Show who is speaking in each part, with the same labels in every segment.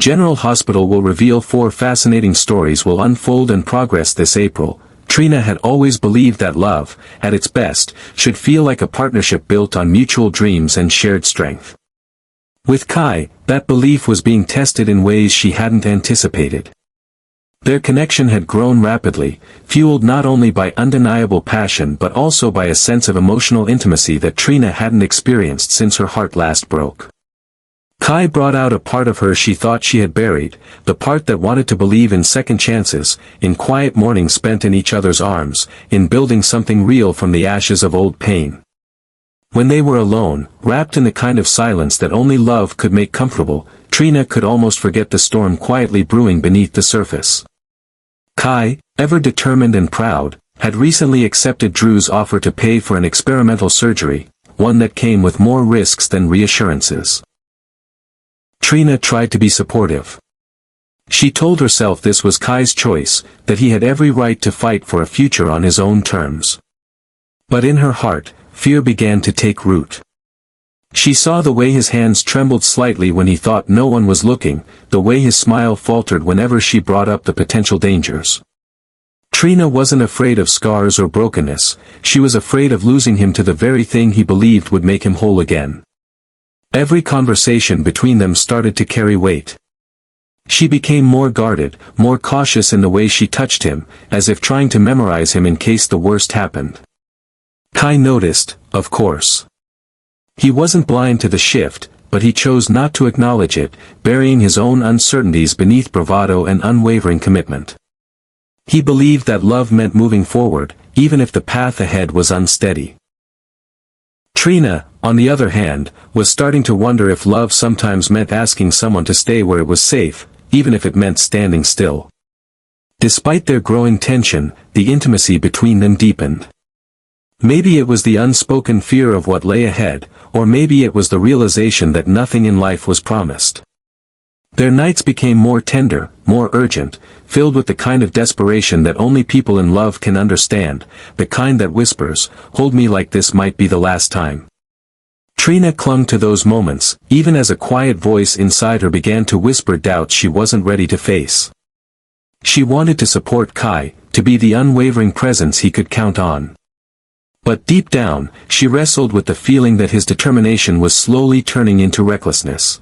Speaker 1: General Hospital will reveal 4 fascinating stories will unfold and progress this April. Trina had always believed that love, at its best, should feel like a partnership built on mutual dreams and shared strength. With Kai, that belief was being tested in ways she hadn't anticipated. Their connection had grown rapidly, fueled not only by undeniable passion but also by a sense of emotional intimacy that Trina hadn't experienced since her heart last broke. Kai brought out a part of her she thought she had buried, the part that wanted to believe in second chances, in quiet mornings spent in each other's arms, in building something real from the ashes of old pain. When they were alone, wrapped in the kind of silence that only love could make comfortable, Trina could almost forget the storm quietly brewing beneath the surface. Kai, ever determined and proud, had recently accepted Drew's offer to pay for an experimental surgery, one that came with more risks than reassurances. Trina tried to be supportive. She told herself this was Kai's choice, that he had every right to fight for a future on his own terms. But in her heart, fear began to take root. She saw the way his hands trembled slightly when he thought no one was looking, the way his smile faltered whenever she brought up the potential dangers. Trina wasn't afraid of scars or brokenness, she was afraid of losing him to the very thing he believed would make him whole again. Every conversation between them started to carry weight. She became more guarded, more cautious in the way she touched him, as if trying to memorize him in case the worst happened. Kai noticed, of course. He wasn't blind to the shift, but he chose not to acknowledge it, burying his own uncertainties beneath bravado and unwavering commitment. He believed that love meant moving forward, even if the path ahead was unsteady. Trina, on the other hand, was starting to wonder if love sometimes meant asking someone to stay where it was safe, even if it meant standing still. Despite their growing tension, the intimacy between them deepened. Maybe it was the unspoken fear of what lay ahead, or maybe it was the realization that nothing in life was promised. Their nights became more tender, more urgent, filled with the kind of desperation that only people in love can understand, the kind that whispers, "Hold me like this might be the last time." Trina clung to those moments, even as a quiet voice inside her began to whisper doubts she wasn't ready to face. She wanted to support Kai, to be the unwavering presence he could count on. But deep down, she wrestled with the feeling that his determination was slowly turning into recklessness.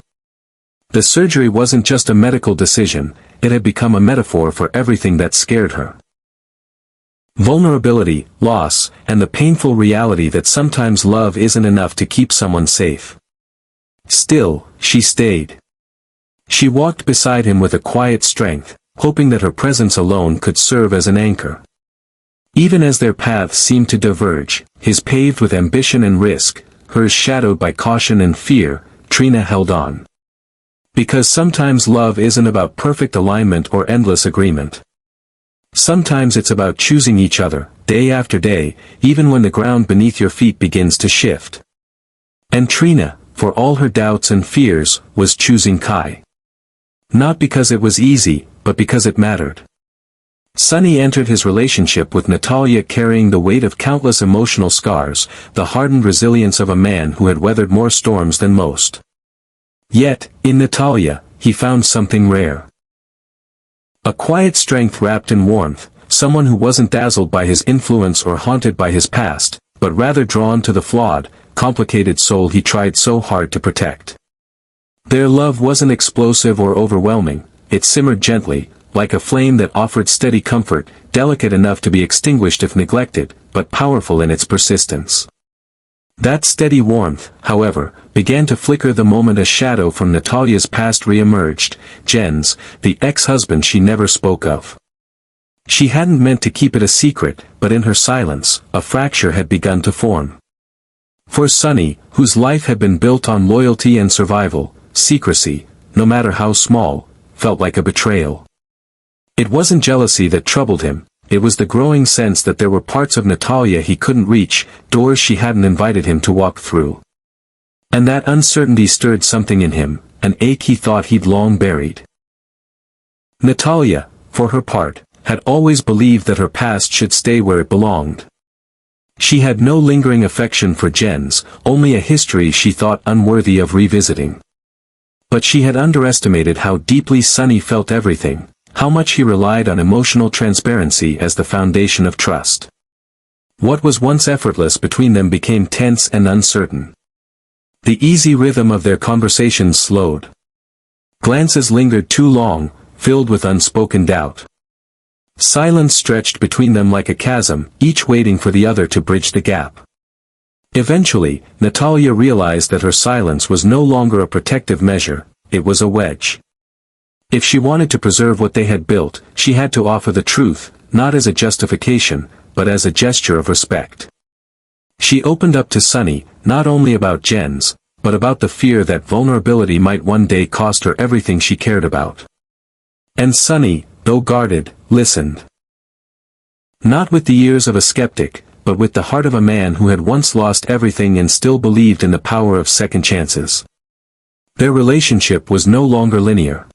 Speaker 1: The surgery wasn't just a medical decision, it had become a metaphor for everything that scared her. Vulnerability, loss, and the painful reality that sometimes love isn't enough to keep someone safe. Still, she stayed. She walked beside him with a quiet strength, hoping that her presence alone could serve as an anchor. Even as their paths seemed to diverge, his paved with ambition and risk, hers shadowed by caution and fear, Trina held on. Because sometimes love isn't about perfect alignment or endless agreement. Sometimes it's about choosing each other, day after day, even when the ground beneath your feet begins to shift. And Trina, for all her doubts and fears, was choosing Kai. Not because it was easy, but because it mattered. Sonny entered his relationship with Natalia carrying the weight of countless emotional scars, the hardened resilience of a man who had weathered more storms than most. Yet, in Natalia, he found something rare. A quiet strength wrapped in warmth, someone who wasn't dazzled by his influence or haunted by his past, but rather drawn to the flawed, complicated soul he tried so hard to protect. Their love wasn't explosive or overwhelming, it simmered gently, like a flame that offered steady comfort, delicate enough to be extinguished if neglected, but powerful in its persistence. That steady warmth, however, began to flicker the moment a shadow from Natalia's past re-emerged, Jen's, the ex-husband she never spoke of. She hadn't meant to keep it a secret, but in her silence, a fracture had begun to form. For Sonny, whose life had been built on loyalty and survival, secrecy, no matter how small, felt like a betrayal. It wasn't jealousy that troubled him, it was the growing sense that there were parts of Natalia he couldn't reach, doors she hadn't invited him to walk through. And that uncertainty stirred something in him, an ache he thought he'd long buried. Natalia, for her part, had always believed that her past should stay where it belonged. She had no lingering affection for Jen's, only a history she thought unworthy of revisiting. But she had underestimated how deeply Sonny felt everything, how much he relied on emotional transparency as the foundation of trust. What was once effortless between them became tense and uncertain. The easy rhythm of their conversations slowed. Glances lingered too long, filled with unspoken doubt. Silence stretched between them like a chasm, each waiting for the other to bridge the gap. Eventually, Natalia realized that her silence was no longer a protective measure, it was a wedge. If she wanted to preserve what they had built, she had to offer the truth, not as a justification, but as a gesture of respect. She opened up to Sonny, not only about Jens, but about the fear that vulnerability might one day cost her everything she cared about. And Sonny, though guarded, listened. Not with the ears of a skeptic, but with the heart of a man who had once lost everything and still believed in the power of second chances. Their relationship was no longer linear.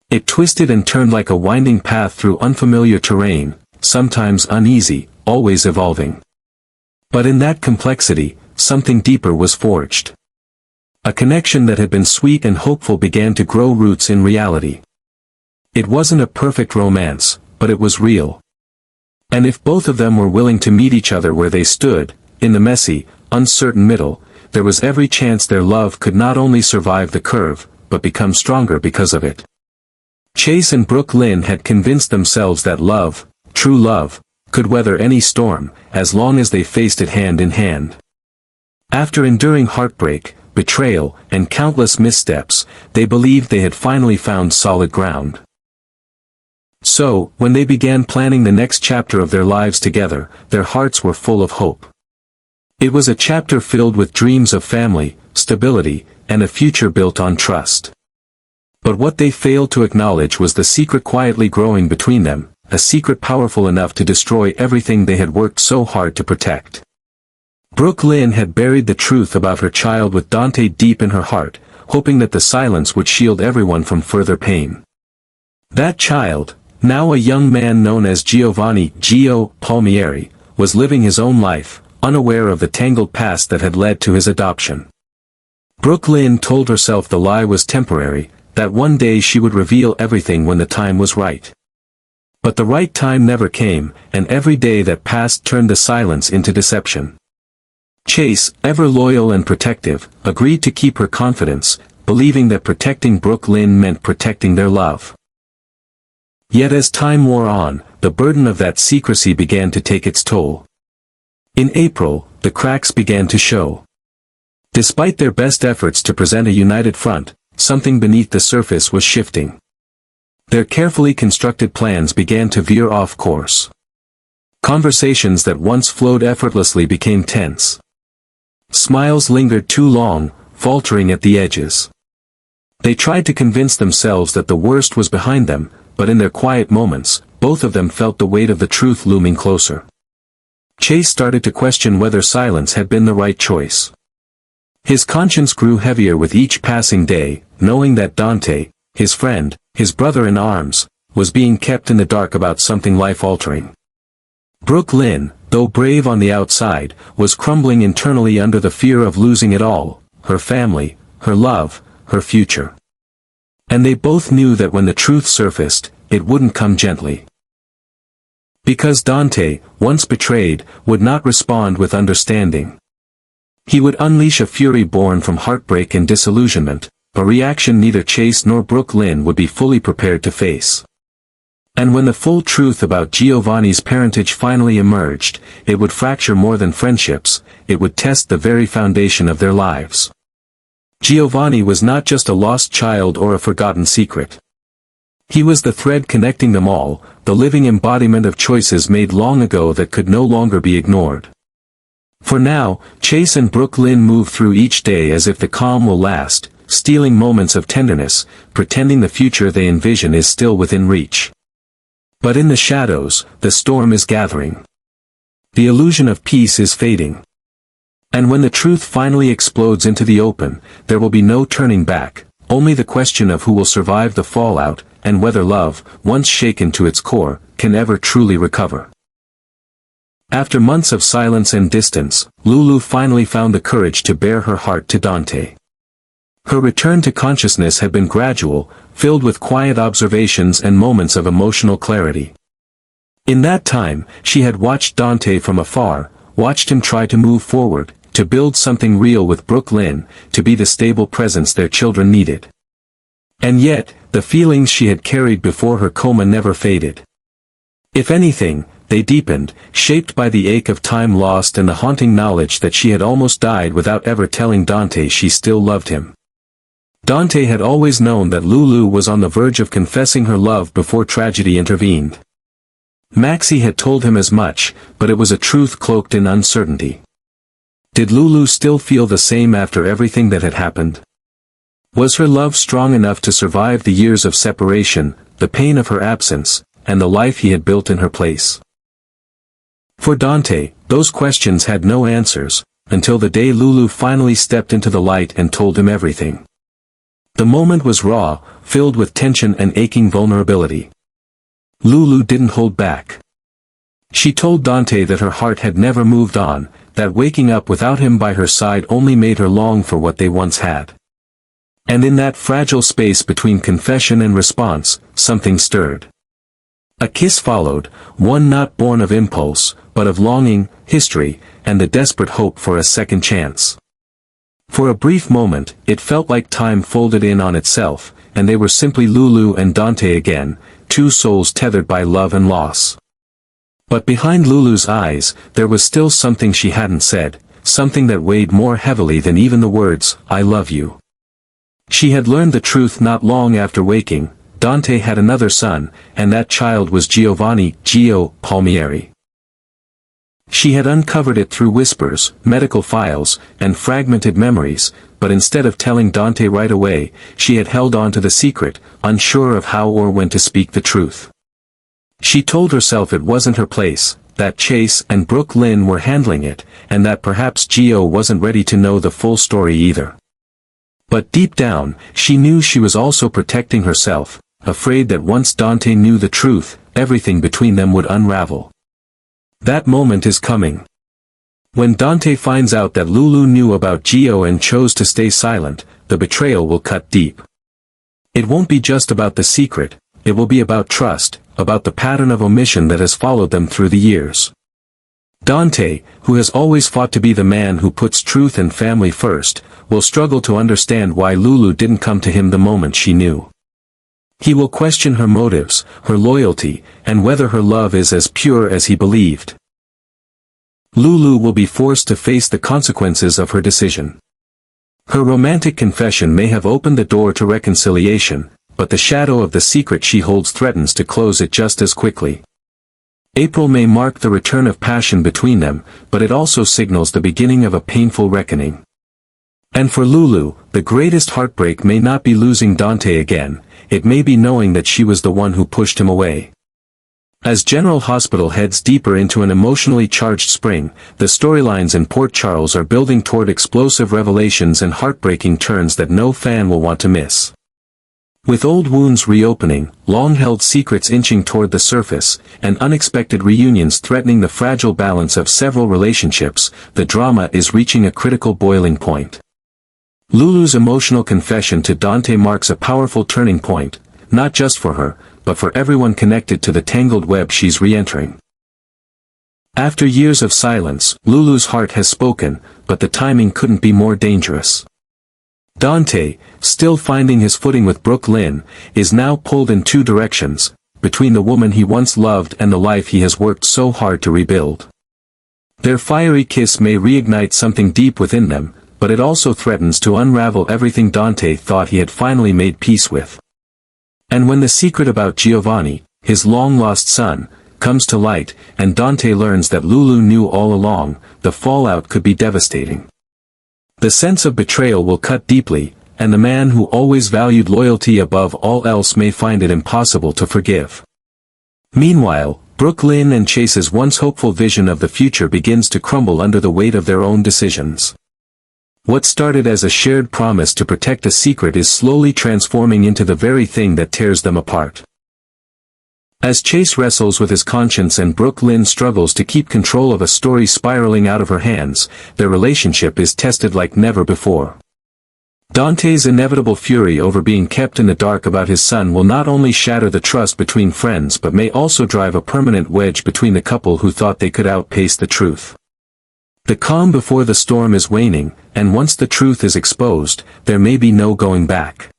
Speaker 1: It twisted and turned like a winding path through unfamiliar terrain, sometimes uneasy, always evolving. But in that complexity, something deeper was forged. A connection that had been sweet and hopeful began to grow roots in reality. It wasn't a perfect romance, but it was real. And if both of them were willing to meet each other where they stood, in the messy, uncertain middle, there was every chance their love could not only survive the curve, but become stronger because of it. Chase and Brook had convinced themselves that love, true love, could weather any storm, as long as they faced it hand in hand. After enduring heartbreak, betrayal, and countless missteps, they believed they had finally found solid ground. So, when they began planning the next chapter of their lives together, their hearts were full of hope. It was a chapter filled with dreams of family, stability, and a future built on trust. But what they failed to acknowledge was the secret quietly growing between them, a secret powerful enough to destroy everything they had worked so hard to protect. Brook had buried the truth about her child with Dante deep in her heart, hoping that the silence would shield everyone from further pain. That child, now a young man known as Giovanni Gio Palmieri, was living his own life, unaware of the tangled past that had led to his adoption. Brook told herself the lie was temporary, that one day she would reveal everything when the time was right. But the right time never came, and every day that passed turned the silence into deception. Chase, ever loyal and protective, agreed to keep her confidence, believing that protecting Brook meant protecting their love. Yet as time wore on, the burden of that secrecy began to take its toll. In April, the cracks began to show. Despite their best efforts to present a united front, something beneath the surface was shifting. Their carefully constructed plans began to veer off course. Conversations that once flowed effortlessly became tense. Smiles lingered too long, faltering at the edges. They tried to convince themselves that the worst was behind them, but in their quiet moments, both of them felt the weight of the truth looming closer. Chase started to question whether silence had been the right choice. His conscience grew heavier with each passing day, knowing that Dante, his friend, his brother in arms, was being kept in the dark about something life-altering. Brook though brave on the outside, was crumbling internally under the fear of losing it all, her family, her love, her future. And they both knew that when the truth surfaced, it wouldn't come gently. Because Dante, once betrayed, would not respond with understanding. He would unleash a fury born from heartbreak and disillusionment, a reaction neither Chase nor Brook would be fully prepared to face. And when the full truth about Giovanni's parentage finally emerged, it would fracture more than friendships, it would test the very foundation of their lives. Giovanni was not just a lost child or a forgotten secret. He was the thread connecting them all, the living embodiment of choices made long ago that could no longer be ignored. For now, Chase and Brook move through each day as if the calm will last, stealing moments of tenderness, pretending the future they envision is still within reach. But in the shadows, the storm is gathering. The illusion of peace is fading. And when the truth finally explodes into the open, there will be no turning back, only the question of who will survive the fallout, and whether love, once shaken to its core, can ever truly recover. After months of silence and distance, Lulu finally found the courage to bare her heart to Dante. Her return to consciousness had been gradual, filled with quiet observations and moments of emotional clarity. In that time, she had watched Dante from afar, watched him try to move forward, to build something real with Brook Lynn, to be the stable presence their children needed. And yet, the feelings she had carried before her coma never faded. If anything, they deepened, shaped by the ache of time lost and the haunting knowledge that she had almost died without ever telling Dante she still loved him. Dante had always known that Lulu was on the verge of confessing her love before tragedy intervened. Maxie had told him as much, but it was a truth cloaked in uncertainty. Did Lulu still feel the same after everything that had happened? Was her love strong enough to survive the years of separation, the pain of her absence, and the life he had built in her place? For Dante, those questions had no answers, until the day Lulu finally stepped into the light and told him everything. The moment was raw, filled with tension and aching vulnerability. Lulu didn't hold back. She told Dante that her heart had never moved on, that waking up without him by her side only made her long for what they once had. And in that fragile space between confession and response, something stirred. A kiss followed, one not born of impulse, but of longing, history, and the desperate hope for a second chance. For a brief moment, it felt like time folded in on itself, and they were simply Lulu and Dante again, two souls tethered by love and loss. But behind Lulu's eyes, there was still something she hadn't said, something that weighed more heavily than even the words, "I love you." She had learned the truth not long after waking. Dante had another son, and that child was Giovanni, Gio, Palmieri. She had uncovered it through whispers, medical files, and fragmented memories, but instead of telling Dante right away, she had held on to the secret, unsure of how or when to speak the truth. She told herself it wasn't her place, that Chase and Brook Lynn were handling it, and that perhaps Gio wasn't ready to know the full story either. But deep down, she knew she was also protecting herself, afraid that once Dante knew the truth, everything between them would unravel. That moment is coming. When Dante finds out that Lulu knew about Gio and chose to stay silent, the betrayal will cut deep. It won't be just about the secret, it will be about trust, about the pattern of omission that has followed them through the years. Dante, who has always fought to be the man who puts truth and family first, will struggle to understand why Lulu didn't come to him the moment she knew. He will question her motives, her loyalty, and whether her love is as pure as he believed. Lulu will be forced to face the consequences of her decision. Her romantic confession may have opened the door to reconciliation, but the shadow of the secret she holds threatens to close it just as quickly. April may mark the return of passion between them, but it also signals the beginning of a painful reckoning. And for Lulu, the greatest heartbreak may not be losing Dante again, it may be knowing that she was the one who pushed him away. As General Hospital heads deeper into an emotionally charged spring, the storylines in Port Charles are building toward explosive revelations and heartbreaking turns that no fan will want to miss. With old wounds reopening, long-held secrets inching toward the surface, and unexpected reunions threatening the fragile balance of several relationships, the drama is reaching a critical boiling point. Lulu's emotional confession to Dante marks a powerful turning point, not just for her, but for everyone connected to the tangled web she's re-entering. After years of silence, Lulu's heart has spoken, but the timing couldn't be more dangerous. Dante, still finding his footing with Brook Lynn, is now pulled in two directions, between the woman he once loved and the life he has worked so hard to rebuild. Their fiery kiss may reignite something deep within them, but it also threatens to unravel everything Dante thought he had finally made peace with. And when the secret about Giovanni, his long-lost son, comes to light, and Dante learns that Lulu knew all along, the fallout could be devastating. The sense of betrayal will cut deeply, and the man who always valued loyalty above all else may find it impossible to forgive. Meanwhile, Brook Lynn and Chase's once hopeful vision of the future begins to crumble under the weight of their own decisions. What started as a shared promise to protect a secret is slowly transforming into the very thing that tears them apart. As Chase wrestles with his conscience and Brook Lynn struggles to keep control of a story spiraling out of her hands, their relationship is tested like never before. Dante's inevitable fury over being kept in the dark about his son will not only shatter the trust between friends but may also drive a permanent wedge between the couple who thought they could outpace the truth. The calm before the storm is waning, and once the truth is exposed, there may be no going back.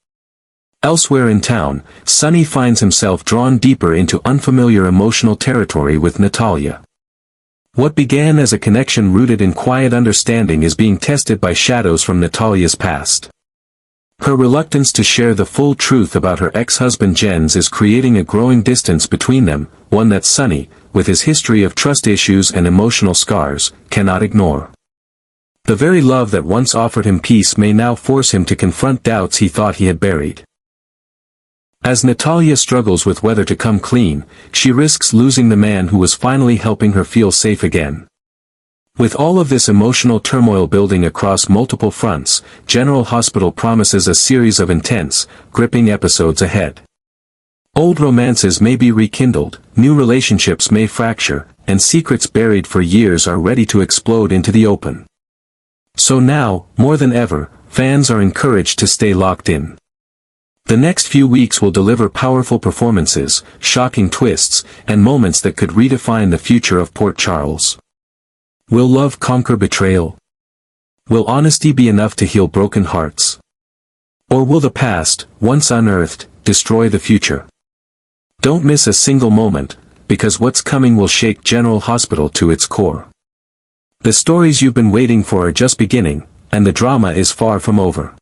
Speaker 1: Elsewhere in town, Sonny finds himself drawn deeper into unfamiliar emotional territory with Natalia. What began as a connection rooted in quiet understanding is being tested by shadows from Natalia's past. Her reluctance to share the full truth about her ex-husband Jens is creating a growing distance between them, one that Sonny, with his history of trust issues and emotional scars, cannot ignore. The very love that once offered him peace may now force him to confront doubts he thought he had buried. As Natalia struggles with whether to come clean, she risks losing the man who was finally helping her feel safe again. With all of this emotional turmoil building across multiple fronts, General Hospital promises a series of intense, gripping episodes ahead. Old romances may be rekindled, new relationships may fracture, and secrets buried for years are ready to explode into the open. So now, more than ever, fans are encouraged to stay locked in. The next few weeks will deliver powerful performances, shocking twists, and moments that could redefine the future of Port Charles. Will love conquer betrayal? Will honesty be enough to heal broken hearts? Or will the past, once unearthed, destroy the future? Don't miss a single moment, because what's coming will shake General Hospital to its core. The stories you've been waiting for are just beginning, and the drama is far from over.